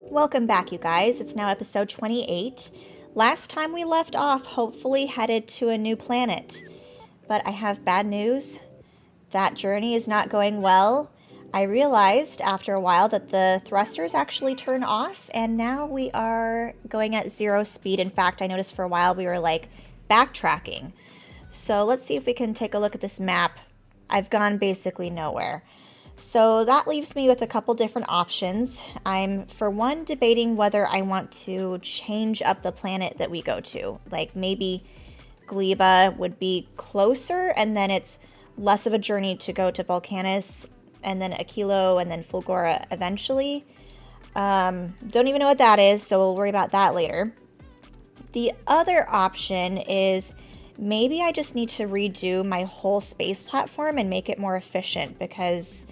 Welcome back, you guys. It's now episode 28. Last time we left off, hopefully headed to a new planet. But I have bad news. That journey is not going well. I realized after a while that the thrusters actually turn off, and now we are going at 0 speed. In fact, I noticed for a while we were like backtracking. So let's see if we can take a look at this map. I've gone basically nowhere. So that leaves me with a couple different options. I'm, for one, debating whether I want to change up the planet that we go to. Like maybe Gleba would be closer, and then it's less of a journey to go to Volcanus, and then Aquilo, and then Fulgora eventually. Don't even know what that is, so we'll worry about that later. The other option is maybe I just need to redo my whole space platform and make it more efficient, because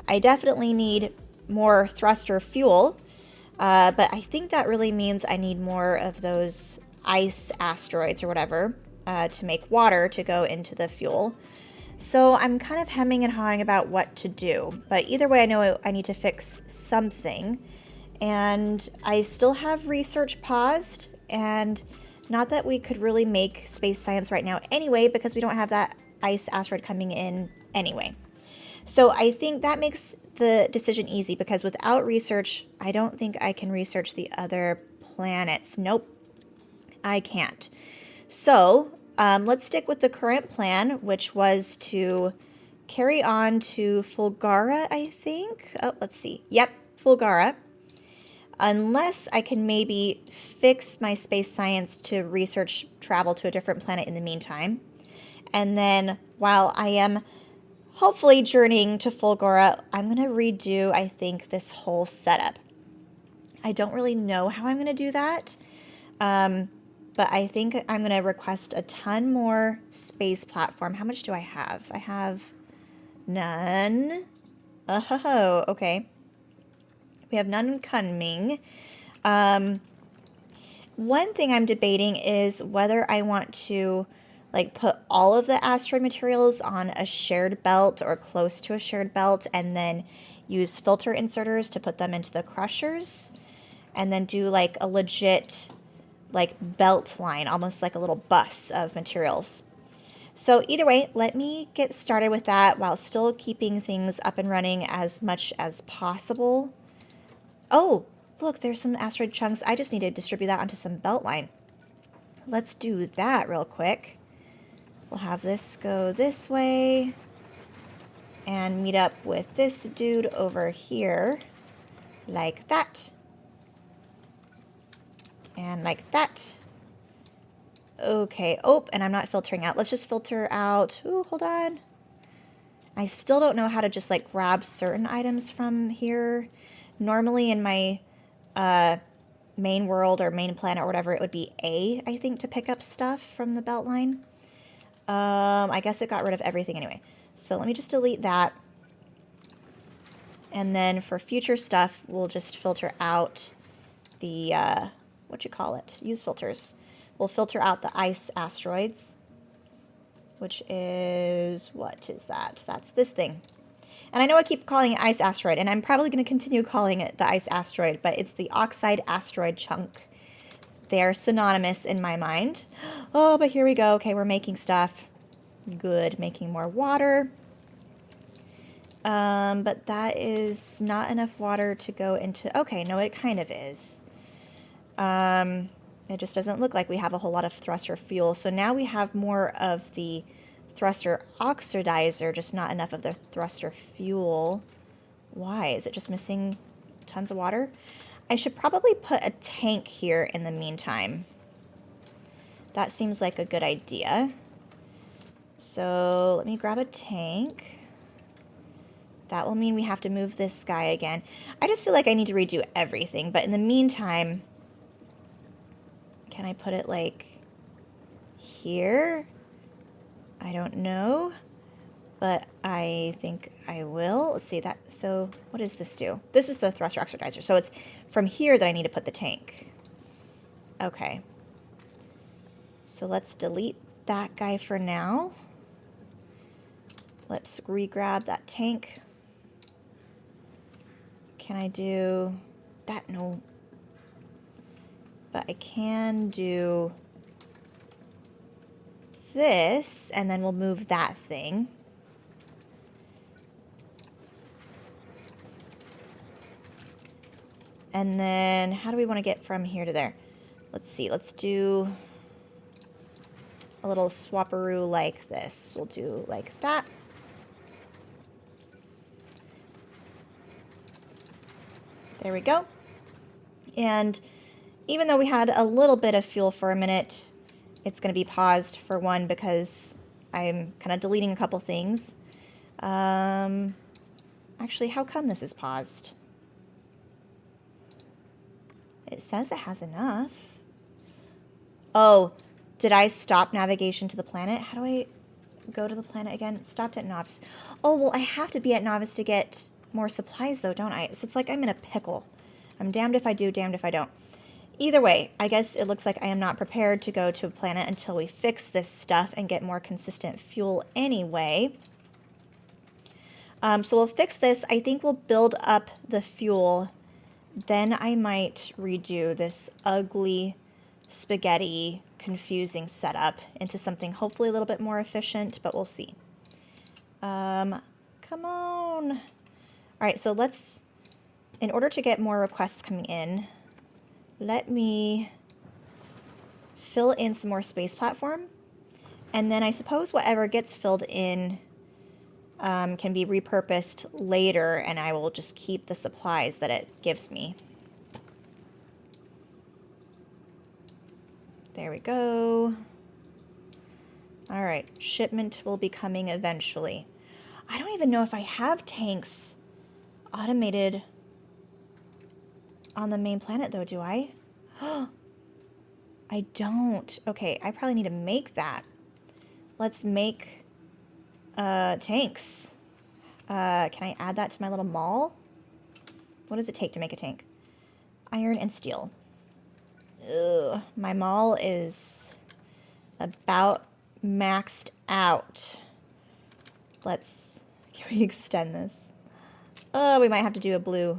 I definitely need more thruster fuel, but I think that really means I need more of those ice asteroids or whatever to make water to go into the fuel. So I'm kind of hemming and hawing about what to do, but either way I know I need to fix something, and I still have research paused, and not that we could really make space science right now anyway, because we don't have that ice asteroid coming in anyway. So I think that makes the decision easy, because without research, I don't think I can research the other planets. Nope, I can't. So let's stick with the current plan, which was to carry on to Fulgara, I think. Oh, let's see. Yep, Fulgara. Unless I can maybe fix my space science to research travel to a different planet in the meantime. And then while I am hopefully journeying to Fulgora, I'm going to redo, I think, this whole setup. I don't really know how I'm going to do that, but I think I'm going to request a ton more space platform. How much do I have? I have none. Oh, okay. We have none coming. One thing I'm debating is whether I want to put all of the asteroid materials on a shared belt or close to a shared belt, and then use filter inserters to put them into the crushers, and then do like a legit belt line, almost like a little bus of materials. So either way, let me get started with that while still keeping things up and running as much as possible. Oh, look, there's some asteroid chunks. I just need to distribute that onto some belt line. Let's do that real quick. We'll have this go this way and meet up with this dude over here, like that, and like that. Okay, oh, and I'm not filtering out. Let's just filter out. Ooh, hold on. I still don't know how to just grab certain items from here. Normally in my main world or main planet or whatever, it would be A, I think, to pick up stuff from the belt line. I guess it got rid of everything anyway. So let me just delete that. And then for future stuff, we'll just filter out the, use filters. We'll filter out the ice asteroids, which is, what is that? That's this thing. And I know I keep calling it ice asteroid, and I'm probably going to continue calling it the ice asteroid, but it's the oxide asteroid chunk. They're synonymous in my mind. Oh, but here we go. Okay, we're making stuff. Good, making more water. But that is not enough water to go into... Okay, no, it kind of is. It just doesn't look like we have a whole lot of thruster fuel. So now we have more of the thruster oxidizer, just not enough of the thruster fuel. Why? Is it just missing tons of water? I should probably put a tank here in the meantime. That seems like a good idea. So let me grab a tank. That will mean we have to move this guy again. I just feel like I need to redo everything, but in the meantime, can I put it here? I don't know, but I think I will. Let's see that. So what does this do? This is the thruster oxidizer. So it's from here that I need to put the tank. Okay. So let's delete that guy for now. Let's re-grab that tank. Can I do that, no. But I can do this, and then we'll move that thing. And then how do we want to get from here to there? Let's see. Let's do a little swapperoo like this. We'll do like that. There we go. And even though we had a little bit of fuel for a minute, it's going to be paused for one because I'm kind of deleting a couple things. Actually, how come this is paused? It says it has enough. Oh, did I stop navigation to the planet? How do I go to the planet again? Stopped at Novice. Oh, well, I have to be at Novice to get more supplies, though, don't I? So it's like I'm in a pickle. I'm damned if I do, damned if I don't. Either way, I guess it looks like I am not prepared to go to a planet until we fix this stuff and get more consistent fuel anyway. So we'll fix this. I think we'll build up the fuel. Then I might redo this ugly spaghetti confusing setup into something hopefully a little bit more efficient, but we'll see. Come on. All right, so let's, in order to get more requests coming in, let me fill in some more space platform. And then I suppose whatever gets filled in can be repurposed later, and I will just keep the supplies that it gives me. There we go. All right, shipment will be coming eventually. I don't even know if I have tanks automated on the main planet, though, do I? I don't. Okay, I probably need to make that. Let's make tanks. Can I add that to my little mall? What does it take to make a tank? Iron and steel. Ugh, my mall is about maxed out. Can we extend this? Oh, we might have to do a blue.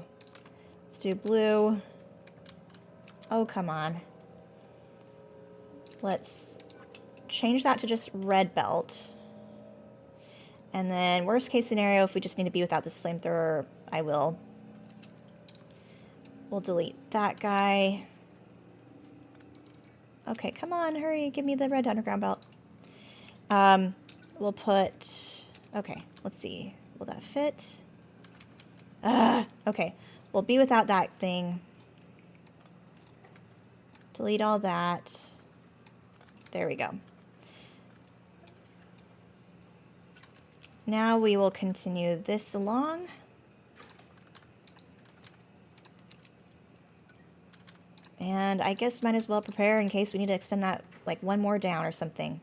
Let's do blue. Oh, come on. Let's change that to just red belt. And then worst case scenario, if we just need to be without this flamethrower, I will. We'll delete that guy. Okay, come on, hurry, give me the red underground belt. We'll put, okay, let's see. Will that fit? Okay, we'll be without that thing. Delete all that. There we go. Now we will continue this along. And I guess might as well prepare in case we need to extend that like one more down or something.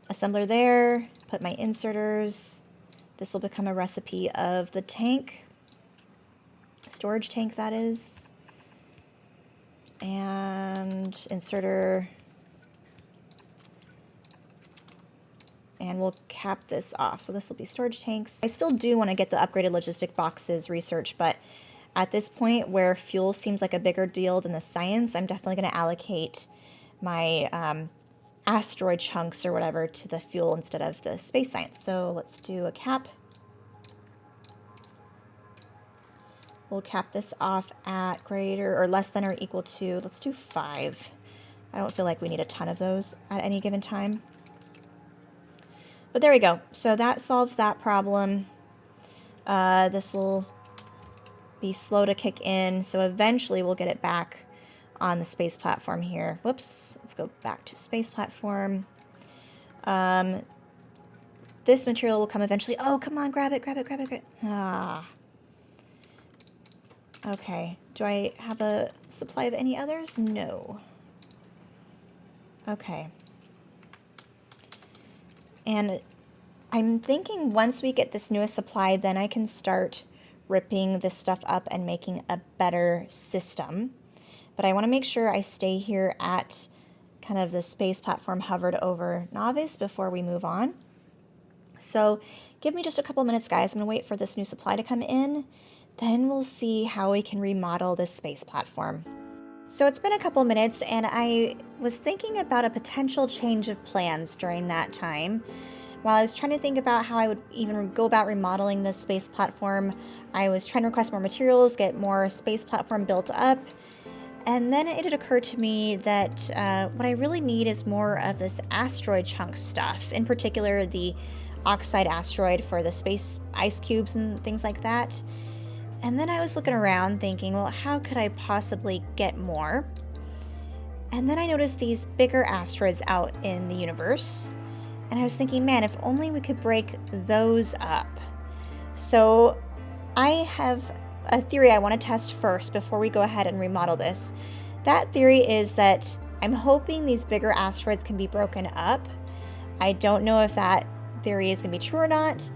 Assembler there, put my inserters. This will become a recipe of the tank. Storage tank, that is. And inserter. And we'll cap this off. So this will be storage tanks. I still do want to get the upgraded logistic boxes research, but at this point where fuel seems like a bigger deal than the science, I'm definitely going to allocate my asteroid chunks or whatever to the fuel instead of the space science. So let's do a cap. We'll cap this off at greater or less than or equal to, let's do 5. I don't feel like we need a ton of those at any given time. But there we go. So that solves that problem. This will be slow to kick in, so eventually we'll get it back on the space platform here. Whoops, let's go back to space platform. This material will come eventually. Oh, come on, grab it, grab it, grab it, grab it. Ah. Okay, do I have a supply of any others? No. Okay. And I'm thinking once we get this newest supply, then I can start ripping this stuff up and making a better system. But I want to make sure I stay here at kind of the space platform hovered over Novice before we move on. So give me just a couple minutes, guys. I'm going to wait for this new supply to come in. Then we'll see how we can remodel this space platform. So it's been a couple minutes, and I was thinking about a potential change of plans during that time. While I was trying to think about how I would even go about remodeling this space platform, I was trying to request more materials, get more space platform built up, and then it had occurred to me that what I really need is more of this asteroid chunk stuff, in particular the oxide asteroid for the space ice cubes and things like that. And then I was looking around thinking, well, how could I possibly get more? And then I noticed these bigger asteroids out in the universe. And I was thinking, man, if only we could break those up. So I have a theory I want to test first before we go ahead and remodel this. That theory is that I'm hoping these bigger asteroids can be broken up. I don't know if that theory is going to be true or not,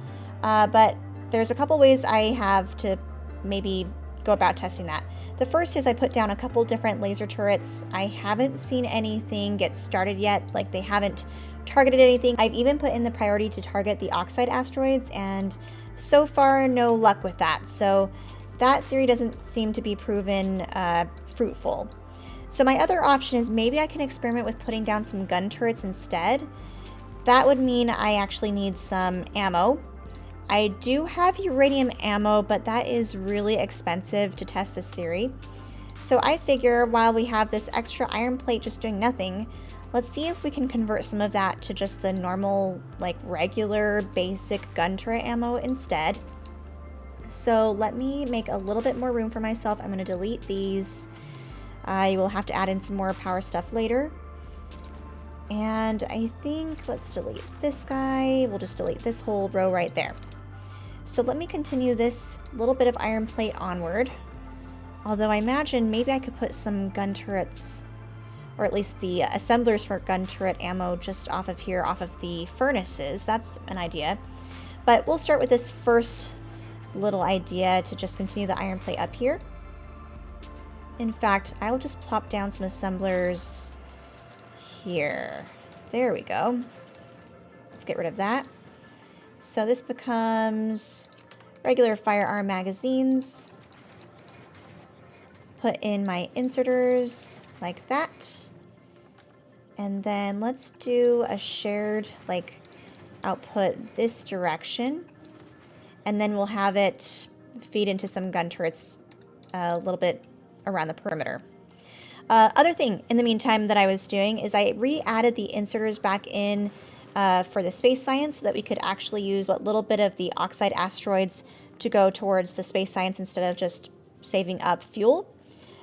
but there's a couple ways I have to maybe go about testing that. The first is I put down a couple different laser turrets. I haven't seen anything get started yet, like they haven't targeted anything. I've even put in the priority to target the oxide asteroids, and so far no luck with that. So that theory doesn't seem to be proven fruitful. So my other option is maybe I can experiment with putting down some gun turrets instead. That would mean I actually need some ammo. I do have uranium ammo, but that is really expensive to test this theory. So I figure while we have this extra iron plate just doing nothing, let's see if we can convert some of that to just the normal, like regular basic gun turret ammo instead. So let me make a little bit more room for myself. I'm going to delete these. I will have to add in some more power stuff later. And I think let's delete this guy. We'll just delete this whole row right there. So let me continue this little bit of iron plate onward. Although I imagine maybe I could put some gun turrets, or at least the assemblers for gun turret ammo just off of here, off of the furnaces. That's an idea. But we'll start with this first little idea to just continue the iron plate up here. In fact, I will just plop down some assemblers here. There we go. Let's get rid of that. So this becomes regular firearm magazines. Put in my inserters like that. And then let's do a shared output this direction. And then we'll have it feed into some gun turrets a little bit around the perimeter. Other thing in the meantime that I was doing is I re-added the inserters back in for the space science so that we could actually use a little bit of the oxide asteroids to go towards the space science instead of just saving up fuel.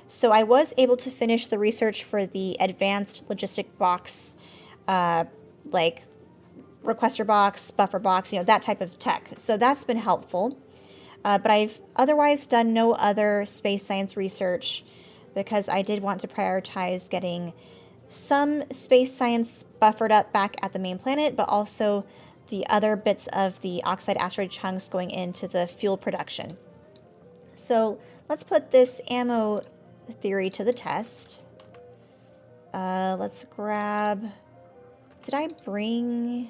So I was able to finish the research for the advanced logistic box, like requester box, buffer box, that type of tech. So that's been helpful. But I've otherwise done no other space science research because I did want to prioritize getting some space science buffered up back at the main planet, but also the other bits of the oxide asteroid chunks going into the fuel production. So let's put this ammo theory to the test. Let's grab... Did I bring...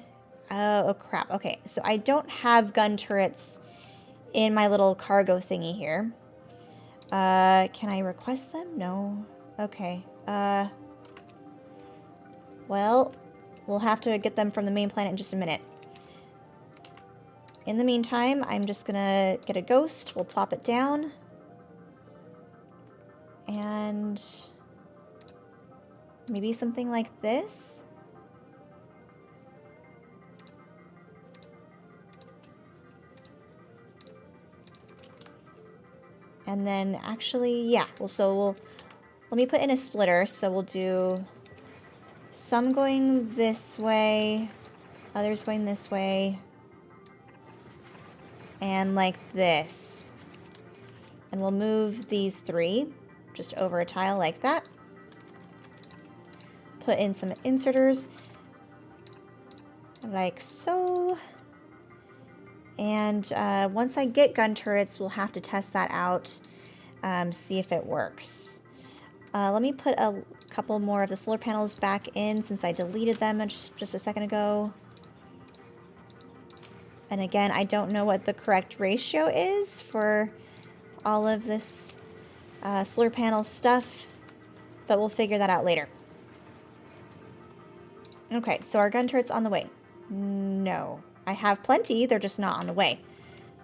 Oh, crap. Okay, so I don't have gun turrets in my little cargo thingy here. Can I request them? No. Okay. Well, we'll have to get them from the main planet in just a minute. In the meantime, I'm just gonna get a ghost. We'll plop it down. And maybe something like this. And then actually, yeah, let me put in a splitter. So we'll do some going this way, others going this way, and like this. And we'll move these three just over a tile like that. Put in some inserters like so. And once I get gun turrets, we'll have to test that out, see if it works. Let me put a couple more of the solar panels back in since I deleted them just a second ago. And again, I don't know what the correct ratio is for all of this solar panel stuff, but we'll figure that out later. Okay, so our gun turret's on the way. No. I have plenty, they're just not on the way.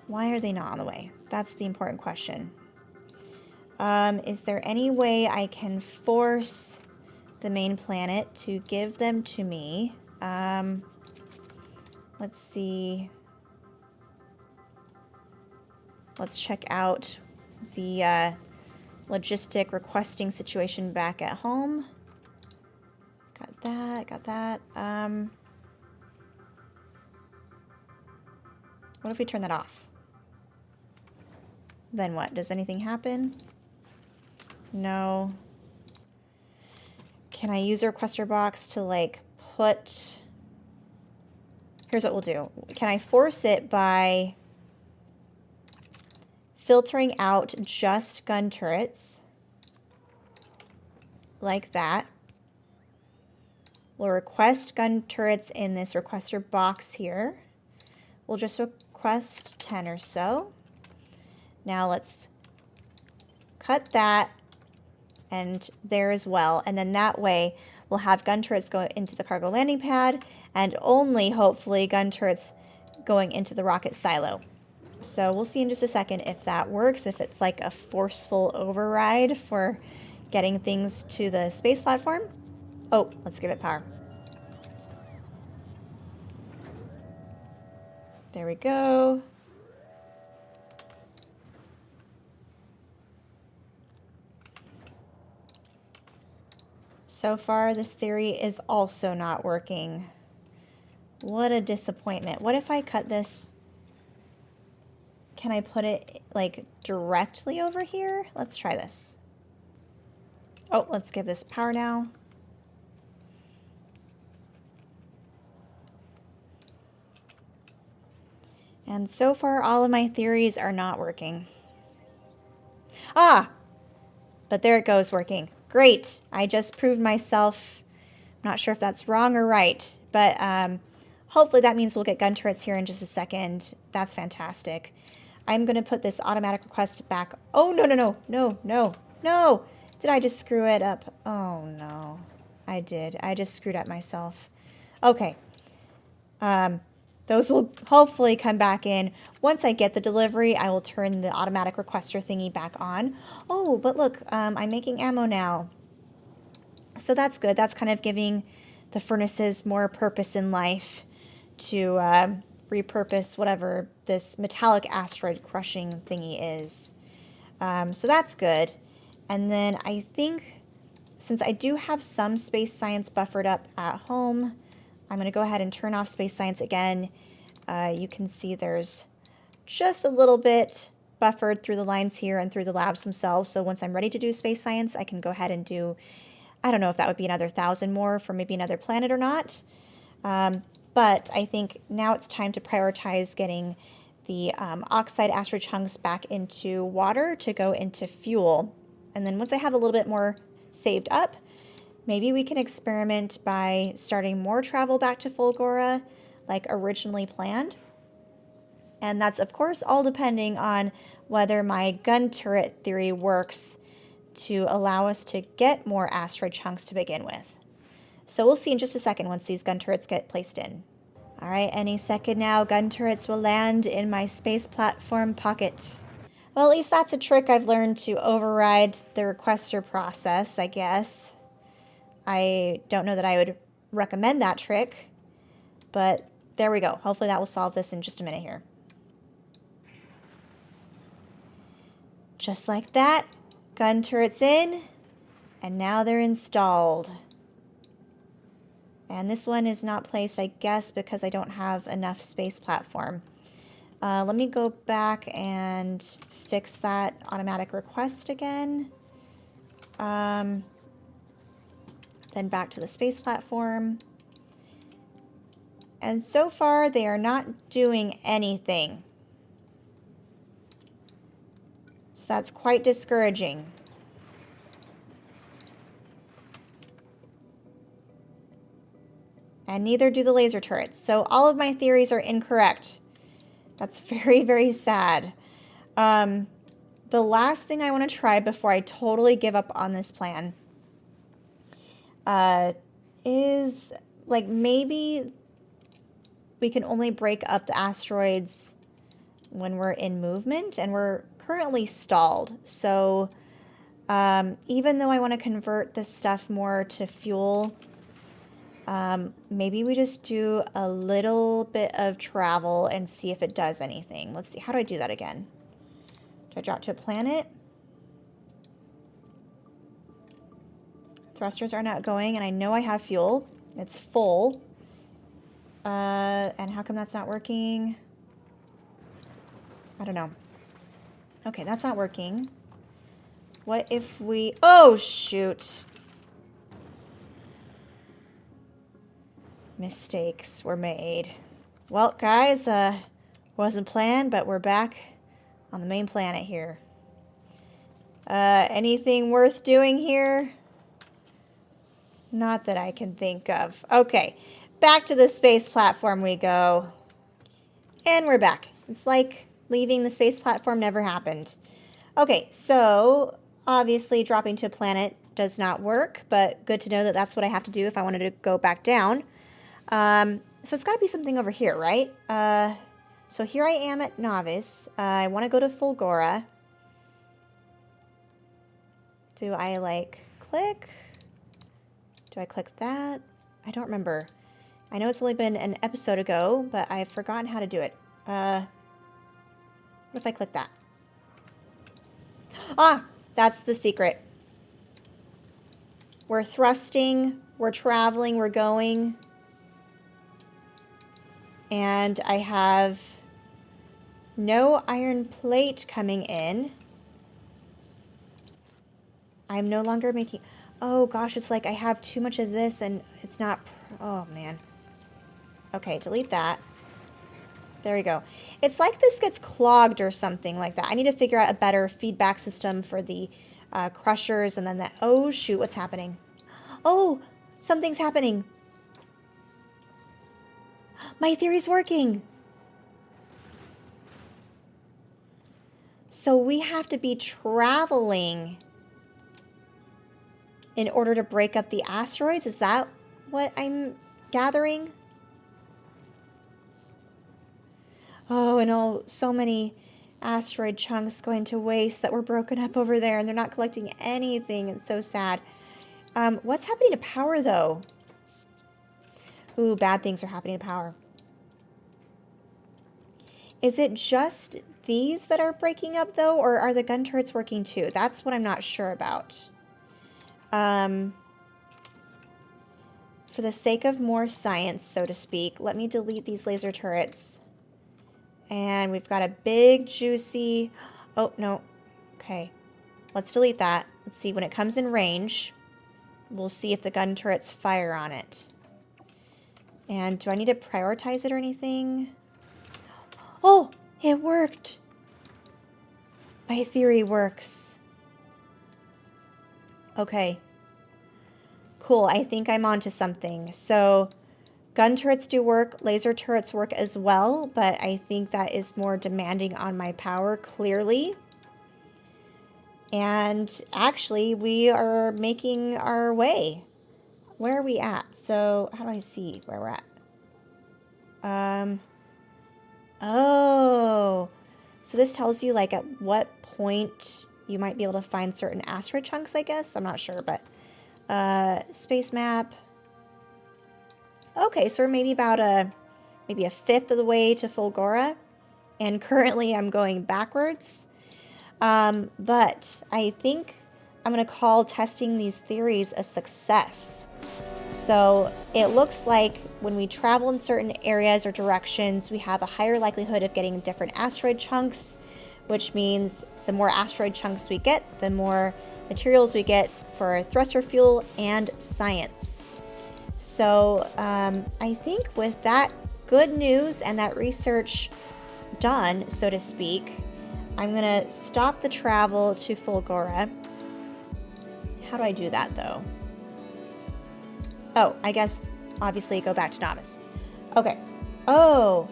Why are they not on the way? That's the important question. Is there any way I can force the main planet to give them to me? Let's see. Let's check out the logistic requesting situation back at home. Got that, got that. What if we turn that off? Then what? Does anything happen? No. Can I use a requester box to, like, put... Here's what we'll do. Can I force it by filtering out just gun turrets? Like that. We'll request gun turrets in this requester box here. We'll just request 10 or so. Now let's cut that and there as well. And then that way we'll have gun turrets go into the cargo landing pad and only, hopefully, gun turrets going into the rocket silo. So we'll see in just a second if that works, if it's like a forceful override for getting things to the space platform. Oh, let's give it power. There we go. So far, this theory is also not working. What a disappointment. What if I cut this? Can I put it, like, directly over here? Let's try this. Oh, let's give this power now. And so far, all of my theories are not working. Ah! But there it goes, working. Great. I just proved myself. I'm not sure if that's wrong or right, but hopefully that means we'll get gun turrets here in just a second. That's fantastic. I'm going to put this automatic request back. Oh, no, no, no, no, no, no. Did I just screw it up? Oh, no. I did. I just screwed up myself. Okay. Those will hopefully come back in. Once I get the delivery, I will turn the automatic requester thingy back on. Oh, but look, I'm making ammo now. So that's good. That's kind of giving the furnaces more purpose in life to repurpose whatever this metallic asteroid crushing thingy is. So that's good. And then I think since I do have some space science buffered up at home, I'm going to go ahead and turn off space science again. You can see there's just a little bit buffered through the lines here and through the labs themselves. So once I'm ready to do space science, I can go ahead and do, I don't know if that would be another 1,000 more for maybe another planet or not. But I think now it's time to prioritize getting the oxide asteroid chunks back into water to go into fuel. And then once I have a little bit more saved up, maybe we can experiment by starting more travel back to Fulgora like originally planned. And that's, of course, all depending on whether my gun turret theory works to allow us to get more asteroid chunks to begin with. So we'll see in just a second once these gun turrets get placed in. All right, any second now, gun turrets will land in my space platform pocket. Well, at least that's a trick I've learned to override the requester process, I guess. I don't know that I would recommend that trick, but there we go. Hopefully that will solve this in just a minute here. Just like that, gun turrets in, and now they're installed. And this one is not placed, I guess, because I don't have enough space platform. Let me go back and fix that automatic request again. Then back to the space platform. And so far, they are not doing anything. So that's quite discouraging. And neither do the laser turrets. So all of my theories are incorrect. That's very, very sad. the last thing I want to try before I totally give up on this plan is like maybe we can only break up the asteroids when we're in movement, and we're currently stalled. So even though I want to convert this stuff more to fuel, maybe we just do a little bit of travel and see if it does anything. Let's see. How do I do that again? Do I drop to a planet? Thrusters are not going, and I know I have fuel. It's full. And how come that's not working? I don't know. Okay, that's not working. What if we... Oh, shoot. Mistakes were made. Well, guys, wasn't planned, but we're back on the main planet here. Anything worth doing here? Not that I can think of. Okay, back to the space platform we go. And we're back. It's like leaving the space platform never happened. Okay, so obviously dropping to a planet does not work, but good to know that that's what I have to do if I wanted to go back down. So it's got to be something over here, right? So here I am at Novice. I want to go to Fulgora. Do I, like, click? Do I click that? I don't remember. I know it's only been an episode ago, but I've forgotten how to do it. What if I click that? Ah, that's the secret. We're thrusting, we're traveling, we're going. And I have no iron plate coming in. I'm no longer making... Oh gosh, it's like I have too much of this and it's not... Oh man. Okay, delete that. There we go. It's like this gets clogged or something like that. I need to figure out a better feedback system for the crushers and then that... Oh shoot, what's happening? Oh, something's happening. My theory's working. So we have to be traveling in order to break up the asteroids? Is that what I'm gathering? Oh, and so many asteroid chunks going to waste that were broken up over there, and they're not collecting anything. It's so sad. What's happening to power, though? Ooh, bad things are happening to power. Is it just these that are breaking up, though, or are the gun turrets working too? That's what I'm not sure about. For the sake of more science, so to speak, let me delete these laser turrets. And we've got a big, juicy... Oh, no. Okay. Let's delete that. Let's see. When it comes in range, we'll see if the gun turrets fire on it. And do I need to prioritize it or anything? Oh, it worked. My theory works. Okay. Cool. I think I'm onto something. So... gun turrets do work, laser turrets work as well, but I think that is more demanding on my power, clearly. And actually, we are making our way. Where are we at? So, how do I see where we're at? Oh. So this tells you, like, at what point you might be able to find certain asteroid chunks, I guess? I'm not sure, but... space map... Okay, so we're maybe about maybe a fifth of the way to Fulgora, and currently I'm going backwards. But I think I'm going to call testing these theories a success. So it looks like when we travel in certain areas or directions, we have a higher likelihood of getting different asteroid chunks, which means the more asteroid chunks we get, the more materials we get for thruster fuel and science. So I think with that good news and that research done, so to speak, I'm going to stop the travel to Fulgora. How do I do that, though? Oh, I guess, obviously, go back to Novice. Okay. Oh.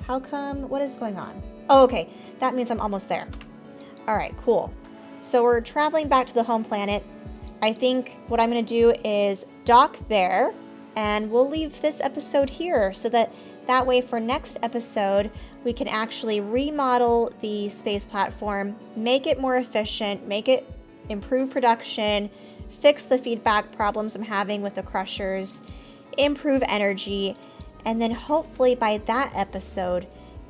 How come? What is going on? Oh, okay. That means I'm almost there. All right, cool. So we're traveling back to the home planet. I think what I'm going to do is dock there, and we'll leave this episode here so that way for next episode, we can actually remodel the space platform, make it more efficient, make it improve production, fix the feedback problems I'm having with the crushers, improve energy, and then hopefully by that episode,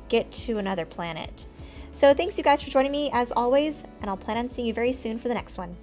get to another planet. So thanks you guys for joining me as always, and I'll plan on seeing you very soon for the next one.